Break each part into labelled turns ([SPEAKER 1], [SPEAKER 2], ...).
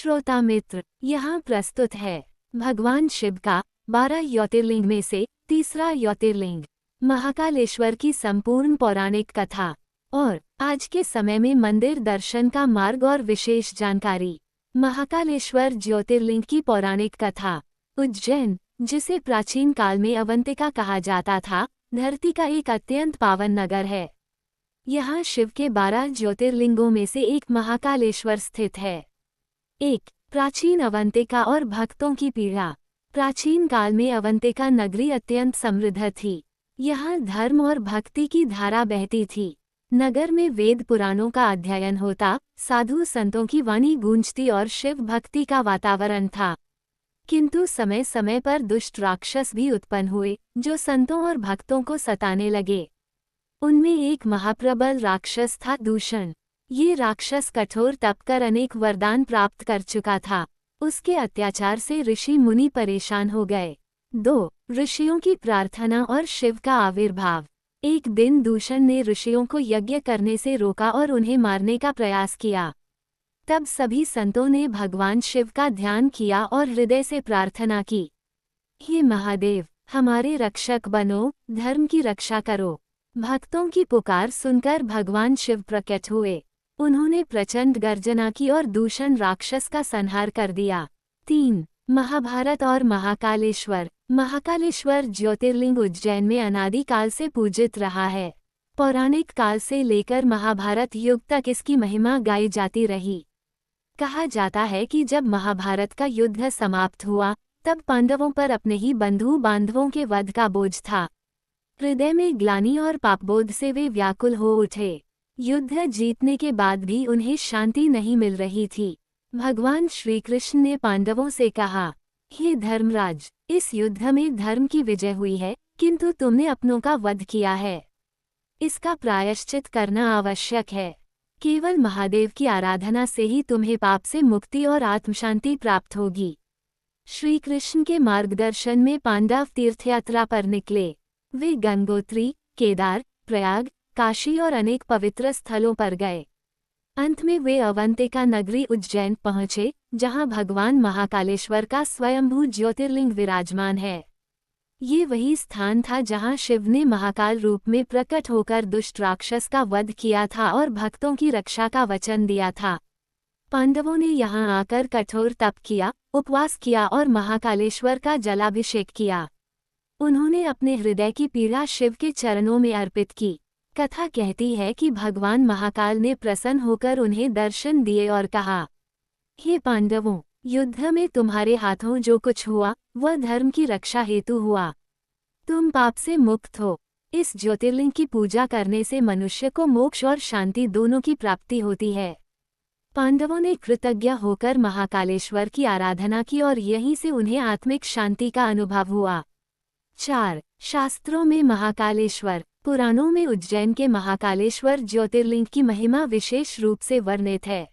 [SPEAKER 1] श्रोता मित्र, यहाँ प्रस्तुत है भगवान शिव का 12 ज्योतिर्लिंग में से तीसरा ज्योतिर्लिंग महाकालेश्वर की संपूर्ण पौराणिक कथा और आज के समय में मंदिर दर्शन का मार्ग और विशेष जानकारी। महाकालेश्वर ज्योतिर्लिंग की पौराणिक कथा। उज्जैन, जिसे प्राचीन काल में अवंतिका कहा जाता था, धरती का एक अत्यंत पावन नगर है। यहाँ शिव के 12 ज्योतिर्लिंगों में से एक महाकालेश्वर स्थित है। 1. प्राचीन अवंतिका और भक्तों की पीड़ा। प्राचीन काल में अवंतिका नगरी अत्यंत समृद्ध थी। यहाँ धर्म और भक्ति की धारा बहती थी। नगर में वेद पुराणों का अध्ययन होता, साधु संतों की वाणी गूंजती और शिव भक्ति का वातावरण था। किंतु समय समय पर दुष्ट राक्षस भी उत्पन्न हुए, जो संतों और भक्तों को सताने लगे। उनमें एक महाप्रबल राक्षस था दूषण। ये राक्षस कठोर तप कर अनेक वरदान प्राप्त कर चुका था। उसके अत्याचार से ऋषि मुनि परेशान हो गए। 2. ऋषियों की प्रार्थना और शिव का आविर्भाव। एक दिन दूषण ने ऋषियों को यज्ञ करने से रोका और उन्हें मारने का प्रयास किया। तब सभी संतों ने भगवान शिव का ध्यान किया और हृदय से प्रार्थना की, हे महादेव, हमारे रक्षक बनो, धर्म की रक्षा करो। भक्तों की पुकार सुनकर भगवान शिव प्रकट हुए। उन्होंने प्रचंड गर्जना की और दूषण राक्षस का संहार कर दिया। 3. महाभारत और महाकालेश्वर। महाकालेश्वर ज्योतिर्लिंग उज्जैन में अनादिकाल से पूजित रहा है। पौराणिक काल से लेकर महाभारत युग तक इसकी महिमा गाई जाती रही। कहा जाता है कि जब महाभारत का युद्ध समाप्त हुआ, तब पांडवों पर अपने ही बंधु बांधवों के वध का बोझ था। हृदय में ग्लानि और पापबोध से वे व्याकुल हो उठे। युद्ध जीतने के बाद भी उन्हें शांति नहीं मिल रही थी। भगवान श्री कृष्ण ने पांडवों से कहा, हे धर्मराज, इस युद्ध में धर्म की विजय हुई है, किंतु तुमने अपनों का वध किया है। इसका प्रायश्चित करना आवश्यक है। केवल महादेव की आराधना से ही तुम्हें पाप से मुक्ति और आत्मशांति प्राप्त होगी। श्री कृष्ण के मार्गदर्शन में पांडव तीर्थयात्रा पर निकले। वे गंगोत्री, केदार, प्रयाग, काशी और अनेक पवित्र स्थलों पर गए। अंत में वे अवंतिका नगरी उज्जैन पहुँचे, जहाँ भगवान महाकालेश्वर का स्वयंभू ज्योतिर्लिंग विराजमान है। ये वही स्थान था जहाँ शिव ने महाकाल रूप में प्रकट होकर दुष्ट राक्षस का वध किया था और भक्तों की रक्षा का वचन दिया था। पांडवों ने यहाँ आकर कठोर तप किया, उपवास किया और महाकालेश्वर का जलाभिषेक किया। उन्होंने अपने हृदय की पीड़ा शिव के चरणों में अर्पित की। कथा कहती है कि भगवान महाकाल ने प्रसन्न होकर उन्हें दर्शन दिए और कहा, हे पांडवों, युद्ध में तुम्हारे हाथों जो कुछ हुआ, वह धर्म की रक्षा हेतु हुआ। तुम पाप से मुक्त हो। इस ज्योतिर्लिंग की पूजा करने से मनुष्य को मोक्ष और शांति दोनों की प्राप्ति होती है। पांडवों ने कृतज्ञ होकर महाकालेश्वर की आराधना की और यहीं से उन्हें आत्मिक शांति का अनुभव हुआ। 4. शास्त्रों में महाकालेश्वर। पुराणों में उज्जैन के महाकालेश्वर ज्योतिर्लिंग की महिमा विशेष रूप से वर्णित है।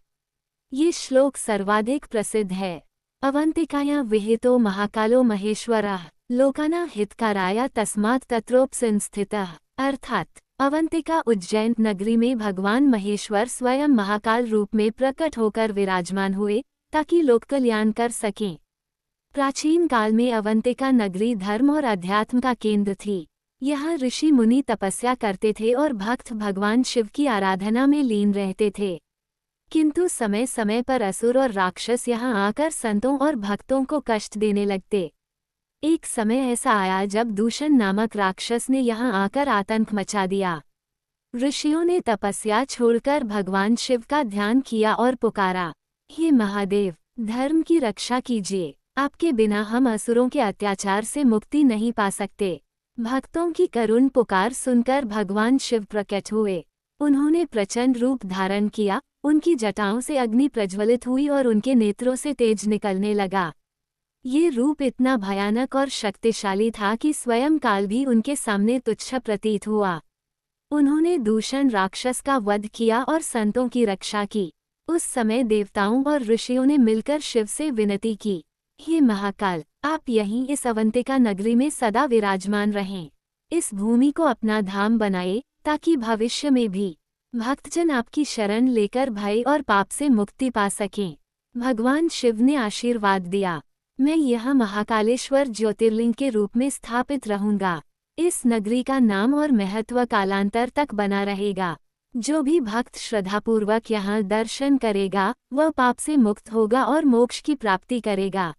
[SPEAKER 1] ये श्लोक सर्वाधिक प्रसिद्ध है। अवंतिकायां विहितो महाकालो महेश्वरः लोकानां हितकाराय तस्मात् तत्रोपसंस्थितः। अर्थात अवंतिका उज्जैन नगरी में भगवान महेश्वर स्वयं महाकाल रूप में प्रकट होकर विराजमान हुए, ताकि लोक कल्याण कर सकें। प्राचीन काल में अवंतिका नगरी धर्म और अध्यात्म का केंद्र थी। यहाँ ऋषि मुनि तपस्या करते थे और भक्त भगवान शिव की आराधना में लीन रहते थे। किंतु समय समय पर असुर और राक्षस यहाँ आकर संतों और भक्तों को कष्ट देने लगते। एक समय ऐसा आया जब दूषण नामक राक्षस ने यहाँ आकर आतंक मचा दिया। ऋषियों ने तपस्या छोड़कर भगवान शिव का ध्यान किया और पुकारा, हे महादेव, धर्म की रक्षा कीजिए। आपके बिना हम असुरों के अत्याचार से मुक्ति नहीं पा सकते। भक्तों की करुण पुकार सुनकर भगवान शिव प्रकट हुए। उन्होंने प्रचंड रूप धारण किया, उनकी जटाओं से अग्नि प्रज्वलित हुई और उनके नेत्रों से तेज निकलने लगा। ये रूप इतना भयानक और शक्तिशाली था कि स्वयं काल भी उनके सामने तुच्छ प्रतीत हुआ। उन्होंने दूषण राक्षस का वध किया और संतों की रक्षा की। उस समय देवताओं और ऋषियों ने मिलकर शिव से विनती की, हे महाकाल, आप यहीं इस अवंतिका नगरी में सदा विराजमान रहें। इस भूमि को अपना धाम बनाए, ताकि भविष्य में भी भक्तजन आपकी शरण लेकर भय और पाप से मुक्ति पा सकें। भगवान शिव ने आशीर्वाद दिया, मैं यहाँ महाकालेश्वर ज्योतिर्लिंग के रूप में स्थापित रहूंगा। इस नगरी का नाम और महत्व कालांतर तक बना रहेगा। जो भी भक्त श्रद्धापूर्वक यहाँ दर्शन करेगा वह पाप से मुक्त होगा और मोक्ष की प्राप्ति करेगा।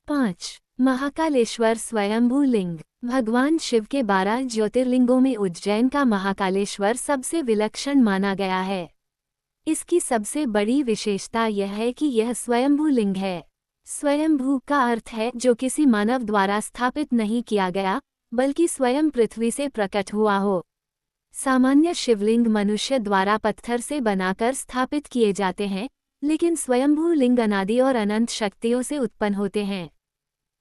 [SPEAKER 1] 5. महाकालेश्वर स्वयंभू लिंग। भगवान शिव के 12 ज्योतिर्लिंगों में उज्जैन का महाकालेश्वर सबसे विलक्षण माना गया है। इसकी सबसे बड़ी विशेषता यह है कि यह स्वयंभू लिंग है। स्वयंभू का अर्थ है जो किसी मानव द्वारा स्थापित नहीं किया गया, बल्कि स्वयं पृथ्वी से प्रकट हुआ हो। सामान्य शिवलिंग मनुष्य द्वारा पत्थर से बनाकर स्थापित किए जाते हैं, लेकिन स्वयंभू लिंग अनादि और अनंत शक्तियों से उत्पन्न होते हैं।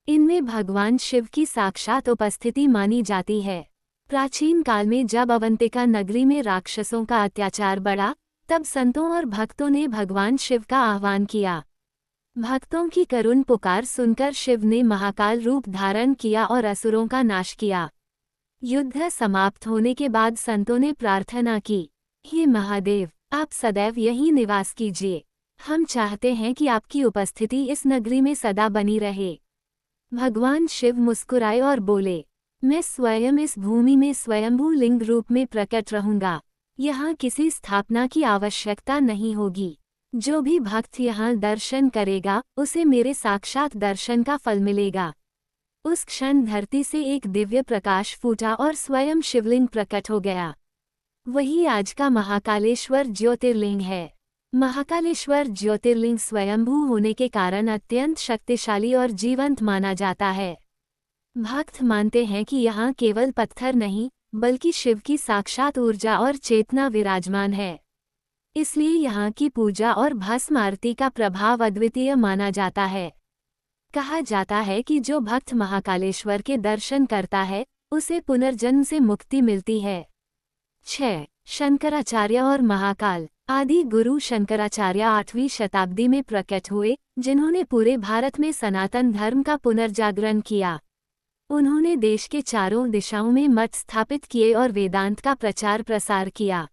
[SPEAKER 1] इनमें भगवान शिव की साक्षात उपस्थिति मानी जाती है। प्राचीन काल में जब अवंतिका नगरी में राक्षसों का अत्याचार बढ़ा, तब संतों और भक्तों ने भगवान शिव का आह्वान किया। भक्तों की करुण पुकार सुनकर शिव ने महाकाल रूप धारण किया और असुरों का नाश किया। युद्ध समाप्त होने के बाद संतों ने प्रार्थना की, हे महादेव, आप सदैव यहीं निवास कीजिए। हम चाहते हैं कि आपकी उपस्थिति इस नगरी में सदा बनी रहे। भगवान शिव मुस्कुराए और बोले, मैं स्वयं इस भूमि में स्वयंभू लिंग रूप में प्रकट रहूंगा। यहाँ किसी स्थापना की आवश्यकता नहीं होगी। जो भी भक्त यहाँ दर्शन करेगा उसे मेरे साक्षात दर्शन का फल मिलेगा। उस क्षण धरती से एक दिव्य प्रकाश फूटा और स्वयं शिवलिंग प्रकट हो गया। वही आज का महाकालेश्वर ज्योतिर्लिंग है। महाकालेश्वर ज्योतिर्लिंग स्वयंभू होने के कारण अत्यंत शक्तिशाली और जीवंत माना जाता है। भक्त मानते हैं कि यहाँ केवल पत्थर नहीं, बल्कि शिव की साक्षात ऊर्जा और चेतना विराजमान है। इसलिए यहाँ की पूजा और भस्म आरती का प्रभाव अद्वितीय माना जाता है। कहा जाता है कि जो भक्त महाकालेश्वर के दर्शन करता है उसे पुनर्जन्म से मुक्ति मिलती है। 6. शंकराचार्य और महाकाल। आदि गुरु शंकराचार्य 8वीं शताब्दी में प्रकट हुए, जिन्होंने पूरे भारत में सनातन धर्म का पुनर्जागरण किया। उन्होंने देश के चारों दिशाओं में मठ स्थापित किए और वेदांत का प्रचार प्रसार किया।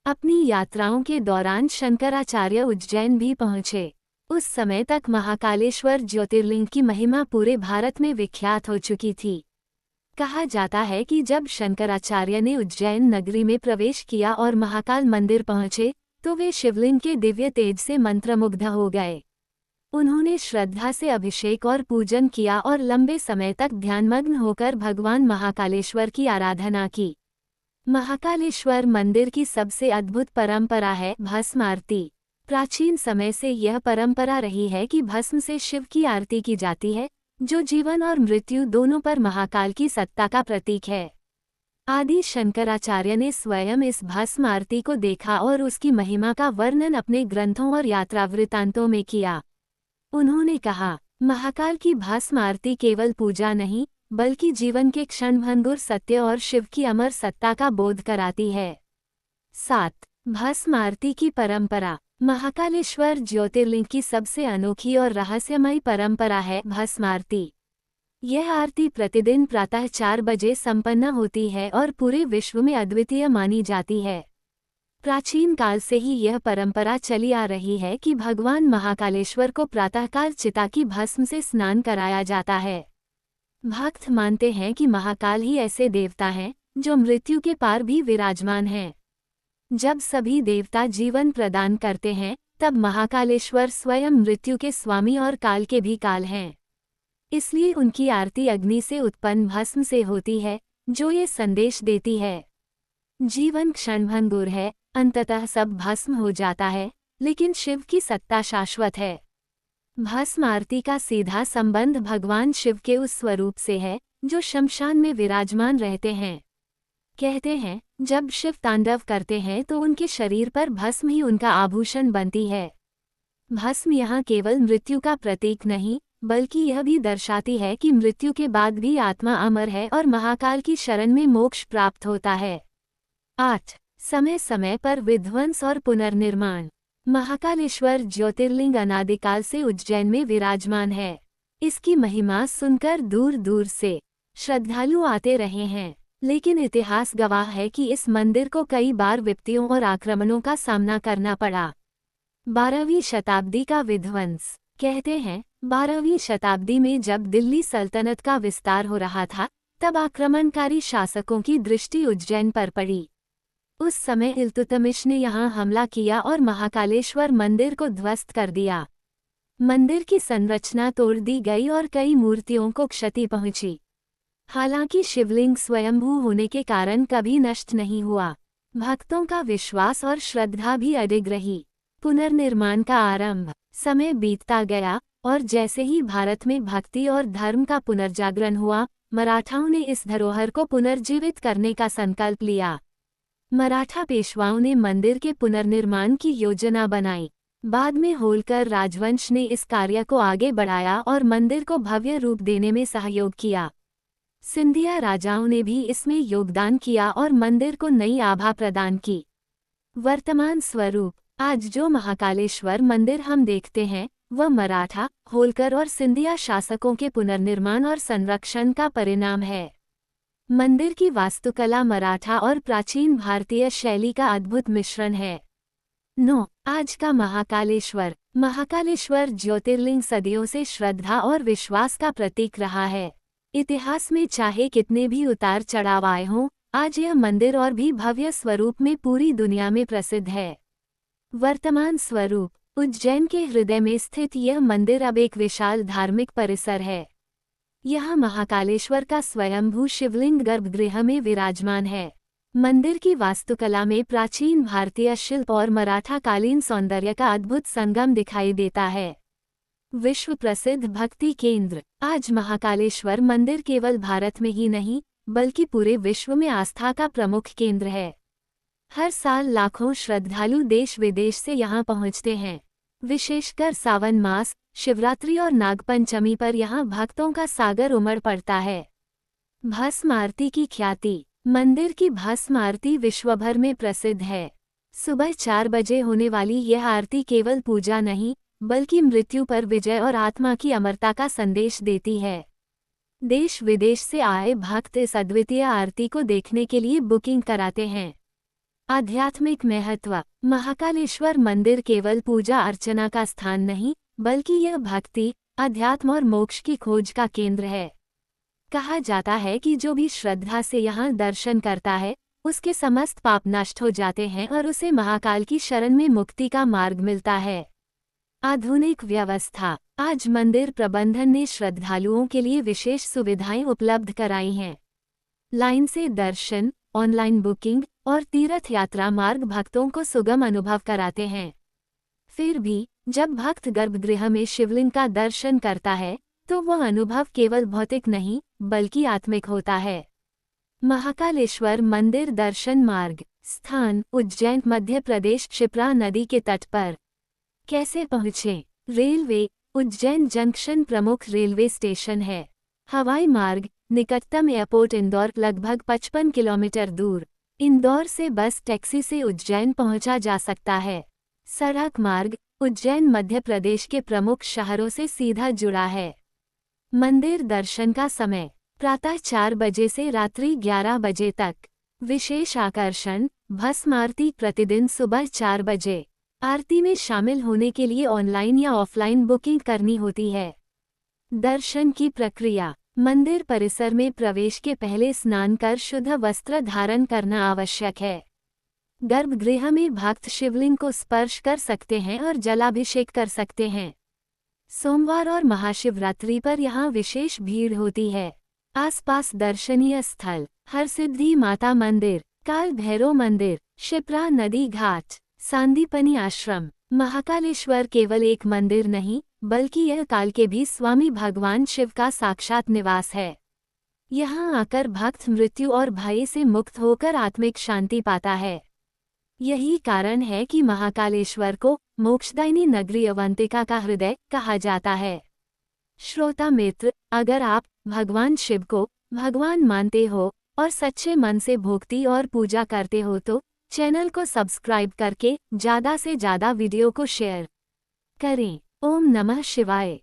[SPEAKER 1] अपनी यात्राओं के दौरान शंकराचार्य उज्जैन भी पहुँचे। उस समय तक महाकालेश्वर ज्योतिर्लिंग की महिमा पूरे भारत में विख्यात हो चुकी थी। कहा जाता है कि जब शंकराचार्य ने उज्जैन नगरी में प्रवेश किया और महाकाल मंदिर पहुँचे, तो वे शिवलिंग के दिव्य तेज से मंत्रमुग्ध हो गए। उन्होंने श्रद्धा से अभिषेक और पूजन किया और लंबे समय तक ध्यानमग्न होकर भगवान महाकालेश्वर की आराधना की। महाकालेश्वर मंदिर की सबसे अद्भुत परंपरा है भस्म आरती। प्राचीन समय से यह परंपरा रही है कि भस्म से शिव की आरती की जाती है, जो जीवन और मृत्यु दोनों पर महाकाल की सत्ता का प्रतीक है। आदि शंकराचार्य ने स्वयं इस भस्म आरती को देखा और उसकी महिमा का वर्णन अपने ग्रंथों और यात्रा वृत्तांतों में किया। उन्होंने कहा, महाकाल की भस्म आरती केवल पूजा नहीं, बल्कि जीवन के क्षणभंगुर सत्य और शिव की अमर सत्ता का बोध कराती है। 7. भस्म आरती की परंपरा। महाकालेश्वर ज्योतिर्लिंग की सबसे अनोखी और रहस्यमयी परंपरा है भस्म आरती। यह आरती प्रतिदिन प्रातः 4 बजे संपन्न होती है और पूरे विश्व में अद्वितीय मानी जाती है। प्राचीन काल से ही यह परंपरा चली आ रही है कि भगवान महाकालेश्वर को प्रातःकाल चिता की भस्म से स्नान कराया जाता है। भक्त मानते हैं कि महाकाल ही ऐसे देवता हैं जो मृत्यु के पार भी विराजमान हैं। जब सभी देवता जीवन प्रदान करते हैं, तब महाकालेश्वर स्वयं मृत्यु के स्वामी और काल के भी काल हैं। इसलिए उनकी आरती अग्नि से उत्पन्न भस्म से होती है, जो ये संदेश देती है, जीवन क्षणभंगुर है, अंततः सब भस्म हो जाता है, लेकिन शिव की सत्ता शाश्वत है। भस्म आरती का सीधा संबंध भगवान शिव के उस स्वरूप से है जो शमशान में विराजमान रहते हैं। कहते हैं, जब शिव तांडव करते हैं तो उनके शरीर पर भस्म ही उनका आभूषण बनती है। भस्म यहाँ केवल मृत्यु का प्रतीक नहीं, बल्कि यह भी दर्शाती है कि मृत्यु के बाद भी आत्मा अमर है और महाकाल की शरण में मोक्ष प्राप्त होता है। 8. समय समय पर विध्वंस और पुनर्निर्माण। महाकालेश्वर ज्योतिर्लिंग अनादिकाल से उज्जैन में विराजमान है। इसकी महिमा सुनकर दूर दूर से श्रद्धालु आते रहे हैं, लेकिन इतिहास गवाह है कि इस मंदिर को कई बार विपत्तियों और आक्रमणों का सामना करना पड़ा। 12वीं शताब्दी का विध्वंस। कहते हैं 12वीं शताब्दी में जब दिल्ली सल्तनत का विस्तार हो रहा था, तब आक्रमणकारी शासकों की दृष्टि उज्जैन पर पड़ी। उस समय इल्तुतमिश ने यहाँ हमला किया और महाकालेश्वर मंदिर को ध्वस्त कर दिया। मंदिर की संरचना तोड़ दी गई और कई मूर्तियों को क्षति पहुंची। हालांकि शिवलिंग स्वयंभू होने के कारण कभी नष्ट नहीं हुआ। भक्तों का विश्वास और श्रद्धा भी अडिग रही। पुनर्निर्माण का आरंभ। समय बीतता गया और जैसे ही भारत में भक्ति और धर्म का पुनर्जागरण हुआ, मराठाओं ने इस धरोहर को पुनर्जीवित करने का संकल्प लिया। मराठा पेशवाओं ने मंदिर के पुनर्निर्माण की योजना बनाई। बाद में होलकर राजवंश ने इस कार्य को आगे बढ़ाया और मंदिर को भव्य रूप देने में सहयोग किया। सिंधिया राजाओं ने भी इसमें योगदान किया और मंदिर को नई आभा प्रदान की। वर्तमान स्वरूप। आज जो महाकालेश्वर मंदिर हम देखते हैं, वह मराठा, होलकर और सिंधिया शासकों के पुनर्निर्माण और संरक्षण का परिणाम है। मंदिर की वास्तुकला मराठा और प्राचीन भारतीय शैली का अद्भुत मिश्रण है। 9. आज का महाकालेश्वर। महाकालेश्वर ज्योतिर्लिंग सदियों से श्रद्धा और विश्वास का प्रतीक रहा है। इतिहास में चाहे कितने भी उतार चढ़ाव आए हों, आज यह मंदिर और भी भव्य स्वरूप में पूरी दुनिया में प्रसिद्ध है। वर्तमान स्वरूप। उज्जैन के हृदय में स्थित यह मंदिर अब एक विशाल धार्मिक परिसर है। यहाँ महाकालेश्वर का स्वयंभू शिवलिंग गर्भगृह में विराजमान है। मंदिर की वास्तुकला में प्राचीन भारतीय शिल्प और मराठा कालीन सौंदर्य का अद्भुत संगम दिखाई देता है। विश्व प्रसिद्ध भक्ति केंद्र। आज महाकालेश्वर मंदिर केवल भारत में ही नहीं, बल्कि पूरे विश्व में आस्था का प्रमुख केंद्र है। हर साल लाखों श्रद्धालु देश विदेश से यहाँ पहुँचते हैं। विशेषकर सावन मास, शिवरात्रि और नागपंचमी पर यहाँ भक्तों का सागर उमड़ पड़ता है। भस्म आरती की ख्याति। मंदिर की भस्म आरती विश्वभर में प्रसिद्ध है। सुबह 4 बजे होने वाली यह आरती केवल पूजा नहीं, बल्कि मृत्यु पर विजय और आत्मा की अमरता का संदेश देती है। देश विदेश से आए भक्त इस अद्वितीय आरती को देखने के लिए बुकिंग कराते हैं। आध्यात्मिक महत्व। महाकालेश्वर मंदिर केवल पूजा अर्चना का स्थान नहीं, बल्कि यह भक्ति, अध्यात्म और मोक्ष की खोज का केंद्र है। कहा जाता है कि जो भी श्रद्धा से यहाँ दर्शन करता है, उसके समस्त पाप नष्ट हो जाते हैं और उसे महाकाल की शरण में मुक्ति का मार्ग मिलता है। आधुनिक व्यवस्था। आज मंदिर प्रबंधन ने श्रद्धालुओं के लिए विशेष सुविधाएं उपलब्ध कराई हैं। लाइन से दर्शन, ऑनलाइन बुकिंग और तीर्थ यात्रा मार्ग भक्तों को सुगम अनुभव कराते हैं। फिर भी जब भक्त गर्भगृह में शिवलिंग का दर्शन करता है, तो वह अनुभव केवल भौतिक नहीं, बल्कि आत्मिक होता है। महाकालेश्वर मंदिर दर्शन मार्ग। स्थान उज्जैन, मध्य प्रदेश, क्षिप्रा नदी के तट पर। कैसे पहुँचें? रेलवे। उज्जैन जंक्शन प्रमुख रेलवे स्टेशन है। हवाई मार्ग। निकटतम एयरपोर्ट इंदौर, लगभग 55 किलोमीटर दूर। इंदौर से बस टैक्सी से उज्जैन पहुंचा जा सकता है। सड़क मार्ग। उज्जैन मध्य प्रदेश के प्रमुख शहरों से सीधा जुड़ा है। मंदिर दर्शन का समय प्रातः 4 बजे से रात्रि 11 बजे तक। विशेष आकर्षण भस्म आरती प्रतिदिन सुबह 4 बजे। आरती में शामिल होने के लिए ऑनलाइन या ऑफलाइन बुकिंग करनी होती है। दर्शन की प्रक्रिया। मंदिर परिसर में प्रवेश के पहले स्नान कर शुद्ध वस्त्र धारण करना आवश्यक है। गर्भगृह में भक्त शिवलिंग को स्पर्श कर सकते हैं और जलाभिषेक कर सकते हैं। सोमवार और महाशिवरात्रि पर यहाँ विशेष भीड़ होती है। आसपास दर्शनीय स्थल हरसिद्धि माता मंदिर, काल भैरव मंदिर, क्षिप्रा नदी घाट, सांदीपनी आश्रम। महाकालेश्वर केवल एक मंदिर नहीं, बल्कि यह काल के भी स्वामी भगवान शिव का साक्षात निवास है। यहाँ आकर भक्त मृत्यु और भय से मुक्त होकर आत्मिक शांति पाता है। यही कारण है कि महाकालेश्वर को मोक्षदायिनी नगरी अवंतिका का हृदय कहा जाता है। श्रोता मित्र, अगर आप भगवान शिव को भगवान मानते हो और सच्चे मन से भक्ति और पूजा करते हो तो चैनल को सब्सक्राइब करके ज़्यादा से ज़्यादा वीडियो को शेयर करें। ओम नमः शिवाय।